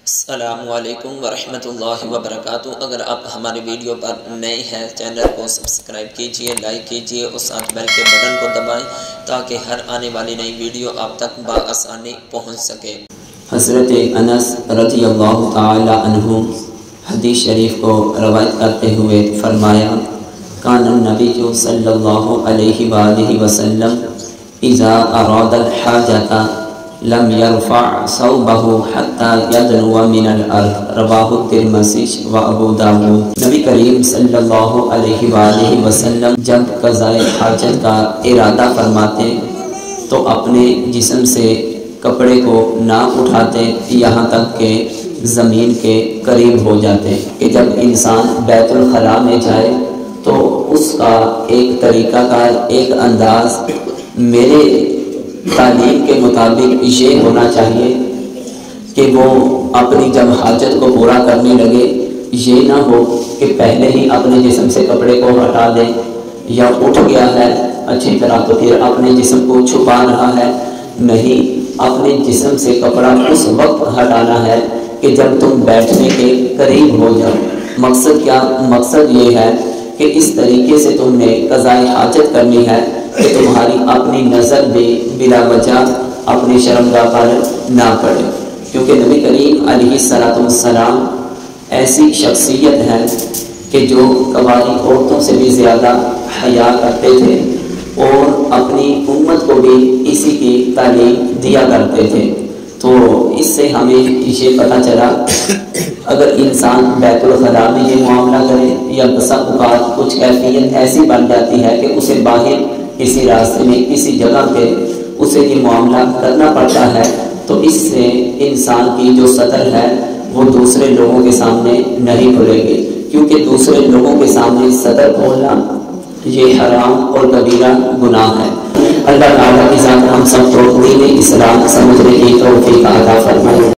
السلام علیکم ورحمۃ اللہ وبرکاتہ۔ اگر آپ ہمارے ویڈیو پر نئے ہیں چینل کو سبسکرائب کیجئے، لائک کیجئے اور ساتھ بیل کے بٹن کو دبائیں تاکہ ہر آنے والی نئی ویڈیو آپ تک بآسانی پہنچ سکے۔ حضرت انس رضی اللہ تعالی عنہ حدیث شریف کو روایت کرتے ہوئے فرمایا، کان النبی صلی اللہ علیہ وآلہ وسلم اذا اراد الحاجۃ لم يرفع ثوبه حتى يدنو من الارض، رواہ الترمذی و ابو داؤد۔ نبی کریم صلی اللہ علیہ وآلہ وسلم جب قضاء حاجت کا ارادہ فرماتے تو اپنے جسم سے کپڑے کو نہ اٹھاتے یہاں تک کہ زمین کے قریب ہو جاتے کہ جب انسان بیت الخلاء میں جائے تو اس کا ایک طریقہ کار، ایک انداز میرے تعلیم کے مطابق یہ ہونا چاہیے کہ وہ اپنی جب حاجت کو پورا کرنے لگے یہ نہ ہو کہ پہلے ہی اپنے جسم سے کپڑے کو ہٹا دے، یا اٹھ گیا ہے اچھی طرح تو پھر اپنے جسم کو چھپا رہا ہے، نہیں، اپنے جسم سے کپڑا اس وقت ہٹانا ہے کہ جب تم بیٹھنے کے قریب ہو جاؤ۔ مقصد کیا؟ مقصد یہ ہے کہ اس طریقے سے تم نے قضاء حاجت کرنی ہے کہ تمہاری اپنی نظر بھی بلا وجہ اپنی شرمگاہ پر نہ پڑے، کیونکہ نبی کریم علیہ السلام ایسی شخصیت ہے کہ جو قبائلی عورتوں سے بھی زیادہ حیا کرتے تھے اور اپنی امت کو بھی اسی کی تعلیم دیا کرتے تھے۔ تو اس سے ہمیں یہ پتہ چلا اگر انسان بیت الخلاء میں یہ معاملہ کرے یا بسا اوقات کچھ کیفیت ایسی بن جاتی ہے کہ اسے باہر کسی راستے میں کسی جگہ پہ اسے یہ معاملہ کرنا پڑتا ہے تو اس سے انسان کی جو سطر ہے وہ دوسرے لوگوں کے سامنے نہیں کھلے گی، کیونکہ دوسرے لوگوں کے سامنے سطر کھولنا یہ حرام اور کبیرہ گناہ ہے۔ اللہ تعالیٰ کی ذات ہم سب کو دین اسلام سمجھنے کی توفیق عطا فرمائے۔